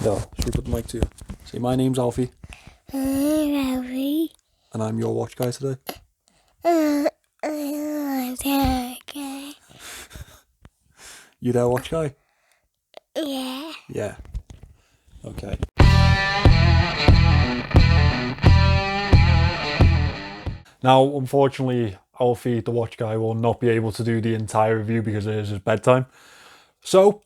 No, should we put the mic to you? Say, my name's Alfie. Alfie. And I'm your watch guy today. You there, watch guy? Yeah. Yeah. Okay. Now, unfortunately, Alfie, the watch guy, will not be able to do the entire review because it is his bedtime. So,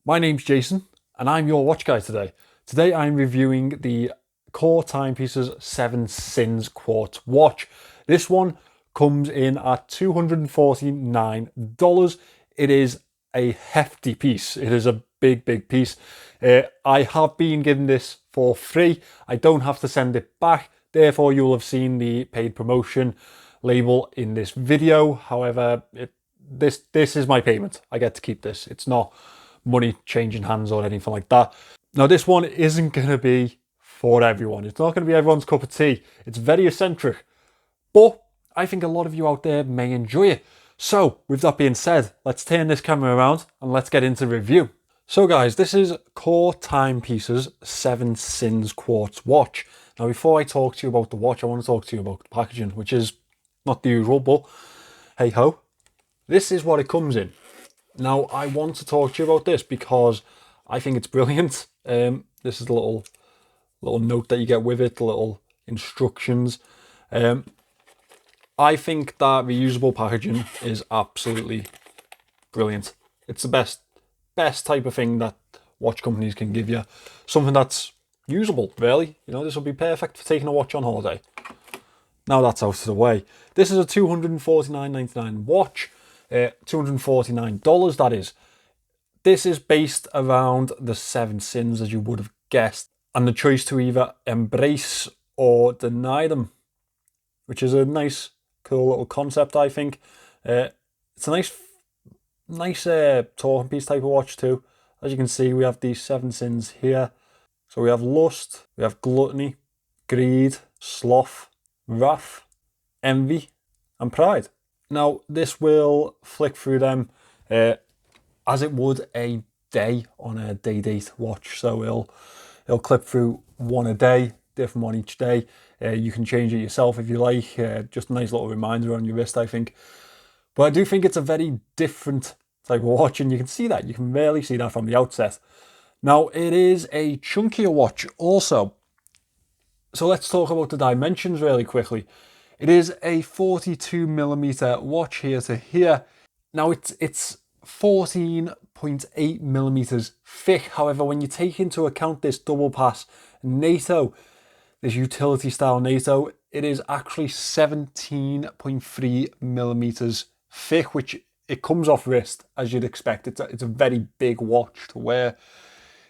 my name's Jason, and I'm your watch guy today. Today, I'm reviewing the Core Timepieces 7 Sins Quartz watch. This one comes in at $249. It is a hefty piece. It is a big piece. I have been given this for free. I don't have to send it back. Therefore, you'll have seen the paid promotion label in this video. However, this is my payment. I get to keep this. It's not money changing hands or anything like that. Now, this one isn't going to be for everyone. It's not going to be everyone's cup of tea. It's very eccentric. But I think a lot of you out there may enjoy it. So, with that being said, let's turn this camera around and let's get into review. So guys, this is Core Timepieces 7 Sins Quartz watch. Now, before I talk to you about the watch, I want to talk to you about the packaging, which is not the usual, but hey ho. This is what it comes in. Now, I want to talk to you about this because I think it's brilliant. This is the little note that you get with it, the little instructions. I think that reusable packaging is absolutely brilliant. It's the best type of thing that watch companies can give you. Something that's usable, really. You know, this will be perfect for taking a watch on holiday. Now that's out of the way. This is a $249.99 watch. $249, that is. This is based around the 7 sins, as you would have guessed, and the choice to either embrace or deny them, which is a nice, cool little concept, I think. It's a nice talking piece type of watch too. As you can see, we have these 7 sins here. So we have lust, we have gluttony, greed, sloth, wrath, envy, and pride. Now, this will flick through them as it would a day on a day-date watch. So it'll clip through one a day, different one each day. You can change it yourself if you like. Just a nice little reminder on your wrist, I think. But I do think it's a very different type of watch, and you can see that. You can really see that from the outset. Now, it is a chunkier watch also. So let's talk about the dimensions really quickly. It is a 42mm watch here to here. Now, it's 14.8mm thick. However, when you take into account this double pass NATO, this utility style NATO, it is actually 17.3mm thick, which it comes off wrist as you'd expect. It's a very big watch to wear.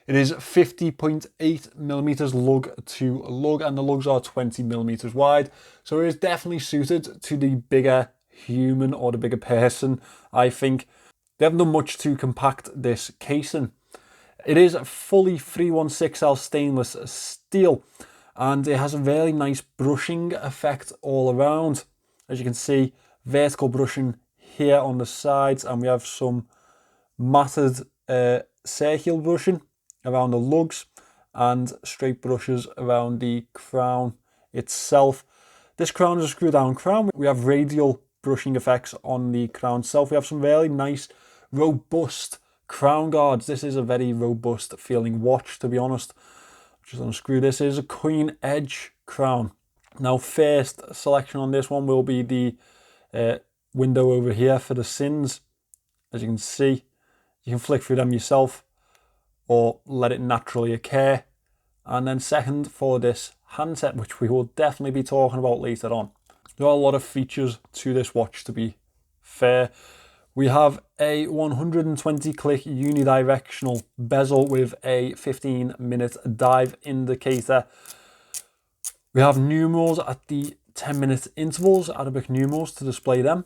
It is 50.8mm lug to lug, and the lugs are 20mm wide. So it is definitely suited to the bigger human or the bigger person, I think. They haven't done much to compact this casing. It is fully 316L stainless steel, and it has a very nice brushing effect all around. As you can see, vertical brushing here on the sides, and we have some matted circular brushing around the lugs and straight brushes around the crown itself. This crown is a screw down crown. We have radial brushing effects on the crown itself. We have some really nice robust crown guards. This is a very robust feeling watch, to be honest. Just unscrew this. Is a queen edge crown. Now, first selection on this one will be the window over here for the sins. As you can see, you can flick through them yourself or let it naturally occur. And then second, for this handset, which we will definitely be talking about later on. There are a lot of features to this watch, to be fair. We have a 120 click unidirectional bezel with a 15-minute dive indicator. We have numerals at the 10-minute intervals, Arabic numerals to display them.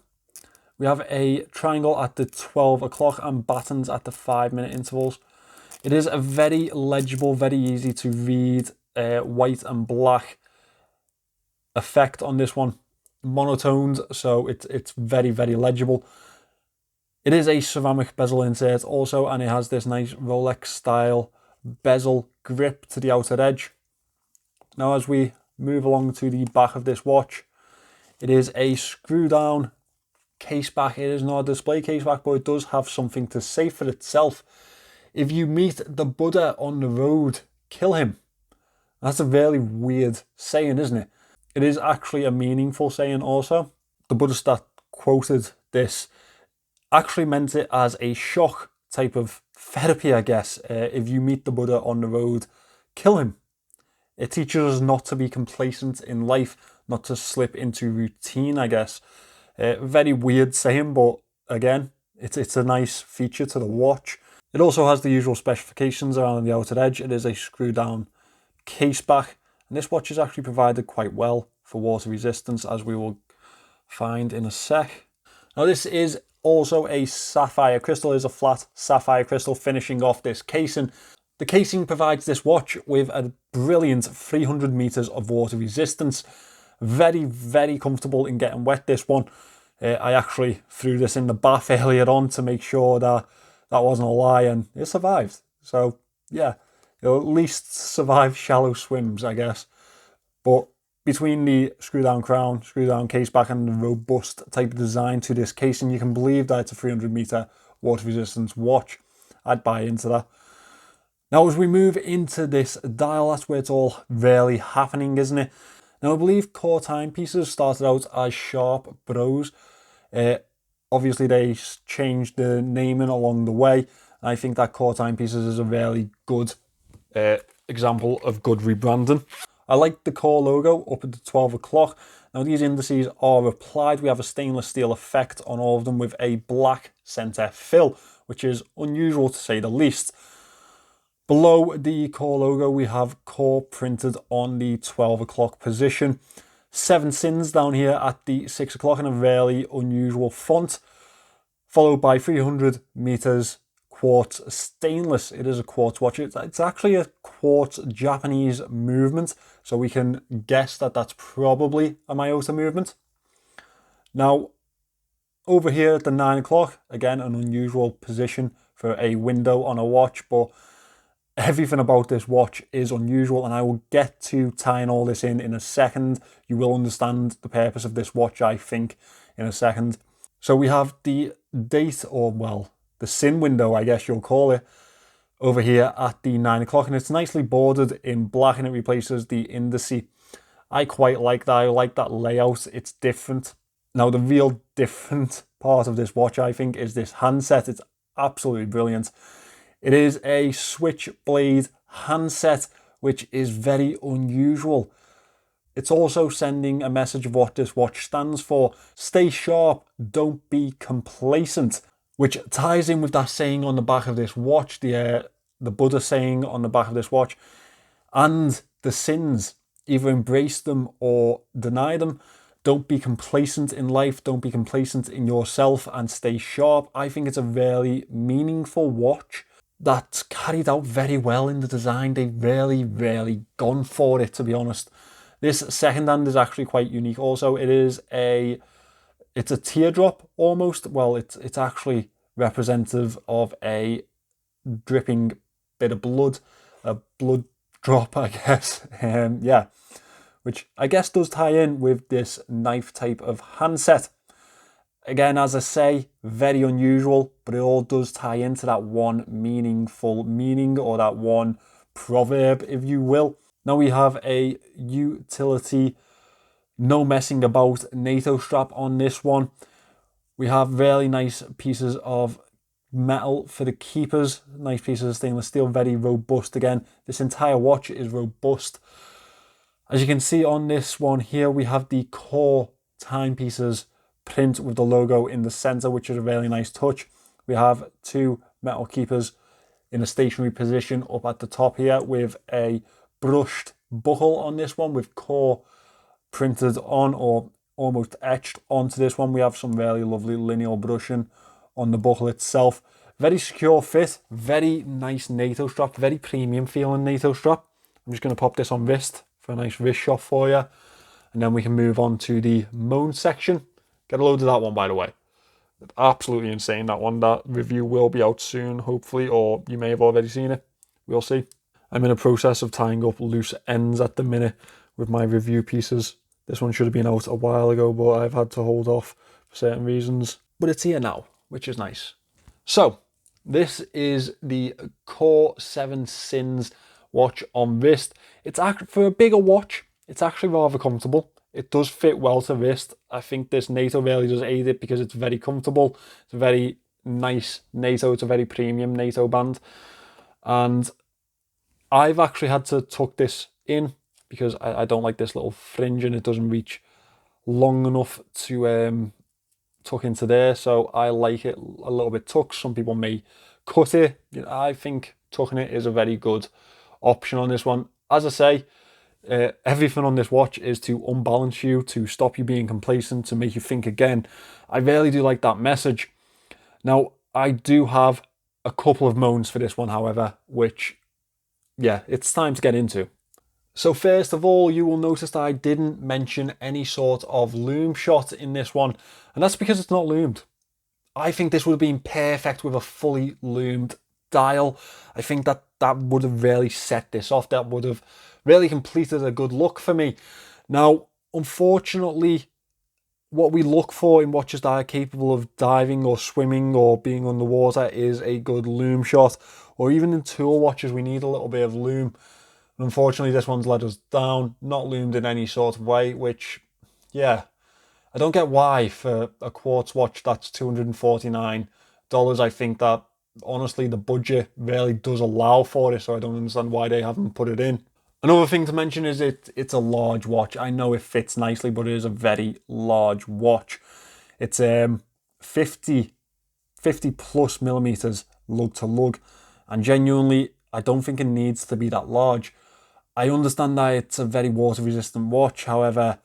We have a triangle at the 12 o'clock and battens at the 5-minute intervals. It is a very legible, very easy to read white and black effect on this one. Monotoned, so it's very legible. It is a ceramic bezel insert also, and it has this nice Rolex style bezel grip to the outer edge. Now as we move along to the back of this watch, it is a screw down case back. It is not a display case back, but it does have something to say for itself. If you meet the Buddha on the road, kill him. That's a very weird saying, isn't it? It is actually a meaningful saying also. The Buddhist that quoted this actually meant it as a shock type of therapy, I guess. If you meet the Buddha on the road, kill him. It teaches us not to be complacent in life, not to slip into routine, I guess. Very weird saying, but again, it's a nice feature to the watch. It also has the usual specifications around the outer edge. It is a screw down case back, and this watch is actually provided quite well for water resistance, as we will find in a sec. Now this is also a sapphire crystal. It is a flat sapphire crystal finishing off this casing. The casing provides this watch with a brilliant 300 meters of water resistance. Very, very comfortable in getting wet, this one. I actually threw this in the bath earlier on to make sure that that wasn't a lie, and it survived. So yeah, it'll at least survive shallow swims, I guess. But between the screw down crown, screw down case back, and the robust type of design to this casing, you can believe that it's a 300 meter water resistance watch. I'd buy into that. Now as we move into this dial, that's where it's all really happening, isn't it? Now I believe Core Timepieces started out as Sharp Bros. Obviously they changed the naming along the way. I think that Core Timepieces is a really good example of good rebranding. I like the Core logo up at the 12 o'clock. Now these indices are applied. We have a stainless steel effect on all of them with a black center fill, which is unusual to say the least. Below the Core logo, we have Core printed on the 12 o'clock position. 7 sins down here at the 6 o'clock in a really unusual font, followed by 300 meters quartz stainless. It is a quartz watch. It's actually a quartz Japanese movement, so we can guess that that's probably a Miyota movement. Now, over here at the 9 o'clock, again, an unusual position for a window on a watch, but everything about this watch is unusual, and I will get to tying all this in a second. You will understand the purpose of this watch, I think, in a second. So we have the date, or well, the sin window, I guess you'll call it, over here at the 9 o'clock, and it's nicely bordered in black, and it replaces the indice. I quite like that. I like that layout. It's different. Now, the real different part of this watch, I think, is this handset. It's absolutely brilliant. It is a switchblade handset, which is very unusual. It's also sending a message of what this watch stands for. Stay sharp, don't be complacent, which ties in with that saying on the back of this watch, the Buddha saying on the back of this watch, and the sins. Either embrace them or deny them. Don't be complacent in life, don't be complacent in yourself, and stay sharp. I think it's a very meaningful watch that's carried out very well in the design. They've really gone for it, to be honest. This second hand is actually quite unique also. It's a teardrop almost. Well, it's actually representative of a dripping bit of blood, a blood drop, I guess. Yeah, which I guess does tie in with this knife type of handset. Again, as I say, very unusual, but it all does tie into that one meaningful meaning, or that one proverb, if you will. Now we have a utility, no messing about NATO strap on this one. We have really nice pieces of metal for the keepers, nice pieces of stainless steel, very robust. Again, this entire watch is robust. As you can see on this one here, we have the Core Timepieces print with the logo in the center, which is a really nice touch. We have 2 metal keepers in a stationary position up at the top here, with a brushed buckle on this one with Core printed on, or almost etched onto this one. We have some really lovely lineal brushing on the buckle itself. Very secure fit, very nice NATO strap, very premium feeling NATO strap. I'm just going to pop this on wrist for a nice wrist shot for you, and then we can move on to the Moan section. Get a load of that one, by the way. Absolutely insane, that one. That review will be out soon, hopefully, or you may have already seen it. We'll see. I'm in a process of tying up loose ends at the minute with my review pieces. This one should have been out a while ago, but I've had to hold off for certain reasons. But it's here now, which is nice. So, this is the Core 7 Sins watch on wrist. It's actually, for a bigger watch, it's actually rather comfortable. It does fit well to wrist. I think this NATO really does aid it because it's very comfortable. It's a very nice NATO. It's a very premium NATO band. And I've actually had to tuck this in because I don't like this little fringe and it doesn't reach long enough to tuck into there. So I like it a little bit tucked. Some people may cut it. I think tucking it is a very good option on this one. As I say, everything on this watch is to unbalance you, to stop you being complacent, to make you think again. I really do like that message. Now, I do have a couple of moans for this one, however, which, yeah, it's time to get into. So first of all, you will notice that I didn't mention any sort of Lumeshot in this one, and that's because it's not loomed. I think this would have been perfect with a fully loomed dial. I think that would have really set this off. That would have really completed a good look for me. Now, unfortunately, what we look for in watches that are capable of diving or swimming or being underwater is a good loom shot. Or even in tool watches, we need a little bit of loom. And unfortunately, this one's let us down, not loomed in any sort of way, which, yeah, I don't get why for a quartz watch that's $249. I think that, honestly, the budget really does allow for it, so I don't understand why they haven't put it in. Another thing to mention is it's a large watch. I know it fits nicely, but it is a very large watch. It's 50 plus millimeters lug to lug, and genuinely, I don't think it needs to be that large. I understand that it's a very water resistant watch, however,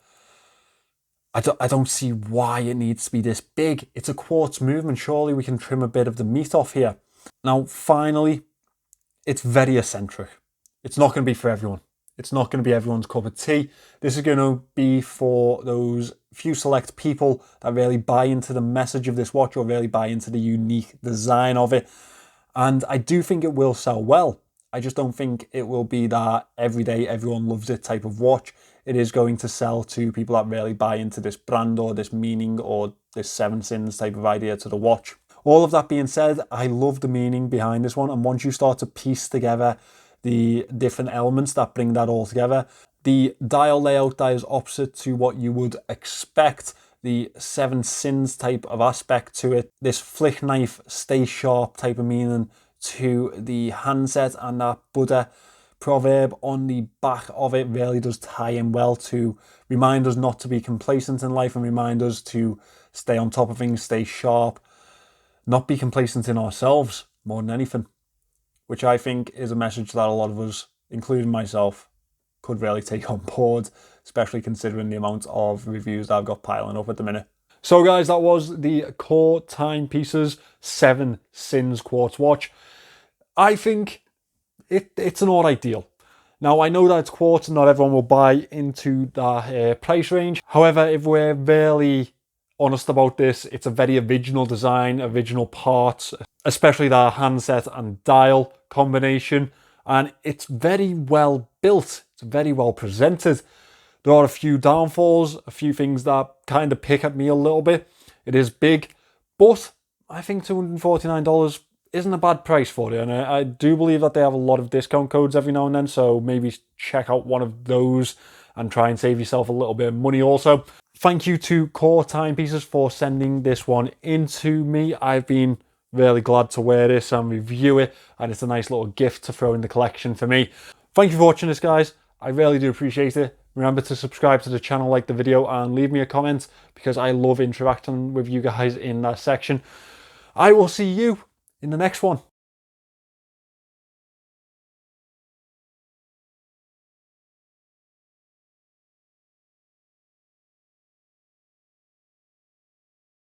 I don't see why it needs to be this big. It's a quartz movement. Surely we can trim a bit of the meat off here. Now, finally, it's very eccentric. It's not going to be for everyone. It's not going to be everyone's cup of tea. This is going to be for those few select people that really buy into the message of this watch or really buy into the unique design of it. And I do think it will sell well. I just don't think it will be that everyday everyone loves it type of watch. It is going to sell to people that really buy into this brand or this meaning or this 7 Sins type of idea to the watch. All of that being said, I love the meaning behind this one. And once you start to piece together the different elements that bring that all together, the dial layout that is opposite to what you would expect, the 7 Sins type of aspect to it, this flick knife, stay sharp type of meaning to the handset, and that Buddha proverb on the back of it really does tie in well to remind us not to be complacent in life and remind us to stay on top of things, stay sharp, not be complacent in ourselves more than anything, which I think is a message that a lot of us, including myself, could really take on board, especially considering the amount of reviews that I've got piling up at the minute. So guys, that was the Core Timepieces 7 Sins quartz watch. I think it's an alright deal. Now, I know that it's quartz and not everyone will buy into that price range. However, if we're really honest about this, it's a very original design, original parts, especially that handset and dial combination. And it's very well built. It's very well presented. There are a few downfalls, a few things that kind of pick at me a little bit. It is big, but I think $249 isn't a bad price for it. And I do believe that they have a lot of discount codes every now and then, so maybe check out one of those and try and save yourself a little bit of money also. Thank you to Core Timepieces for sending this one in to me. I've been really glad to wear this and review it, and it's a nice little gift to throw in the collection for me. Thank you for watching this, guys. I really do appreciate it. Remember to subscribe to the channel, like the video, and leave me a comment because I love interacting with you guys in that section. I will see you in the next one.